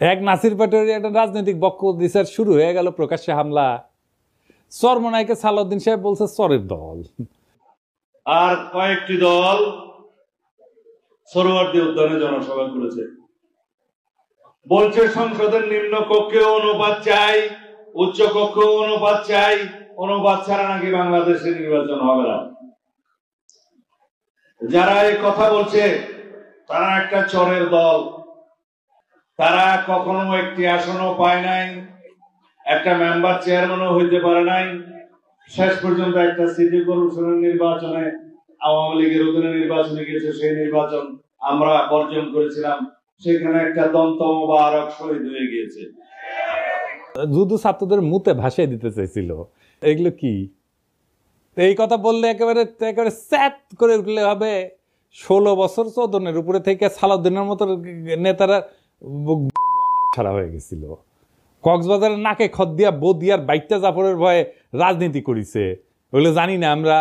এক নাসির পাটোয়ারি একটা রাজনৈতিক বক্তব্য দিছে, শুরু হয়ে গেল প্রকাশ্যে হামলা। চরমনাইকে সালাউদ্দিন সাহেব বলছে চরের দল, আর কয়েকটি দল সোহরাওয়ার্দী উদ্যানে জনসভা করেছে, বলছে সংসদের নিম্ন কক্ষে অনুপাত চাই, উচ্চ কক্ষে অনুপাত চাই, অনুপাত ছাড়া নাকি বাংলাদেশে নির্বাচন হবে না। যারা এই কথা বলছে তারা একটা চরের দল, তারা কখনো একটি আসনও পায় নাই, একটা মেম্বার চেয়ারম্যানও হইতে পারে নাই। শেষ পর্যন্ত একটা সিটি কর্পোরেশনের নির্বাচনে আওয়ামী লীগের অধীনে নির্বাচনে গেছে, সেই নির্বাচন আমরা বর্জন করেছিলাম, সেখানে একটা দন্ত মোবারক শহীদ হয়ে গিয়েছে। যুদ্ধ ছাত্রদের মুতে ভাসিয়ে দিতে চাইছিল। এগুলো কি? এই কথা বললে একেবারে একেবারে স্যাট করে উঠলে হবে। 16 বছর চৌধনের উপরে থেকে সালাউদ্দিনের মতো নেতারা ছাড়া হয়ে গেছিল। কক্সবাজারের নাকে খদ্দিয়া বদিয়ার বাইকটা জাফরের ভয়ে রাজনীতি করিছে, ওগুলো জানি না আমরা।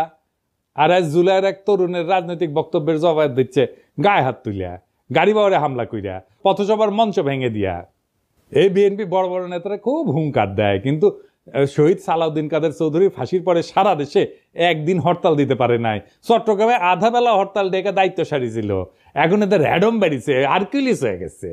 আর আজ জুলাইয়ের এক তরুণের রাজনৈতিক বক্তব্যের জবাব দিচ্ছে গায়ে হাত তুলিয়া, গাড়ি বাওয়ারে হামলা কইরা, পথসভার মঞ্চ ভেঙে দিয়া। এই বিএনপি বড় বড় নেতারা খুব হুঙ্কার দেয়, কিন্তু শহীদ সালাউদ্দিন কাদের চৌধুরী ফাঁসির পরে সারা দেশে একদিন হরতাল দিতে পারে নাই। চট্টগ্রামে আধা বেলা হরতাল ডেকে দায়িত্ব সারিছিল, এখন এদের র্যাডম বেরিয়েছে, আর্কিউলিস হয়ে গেছে।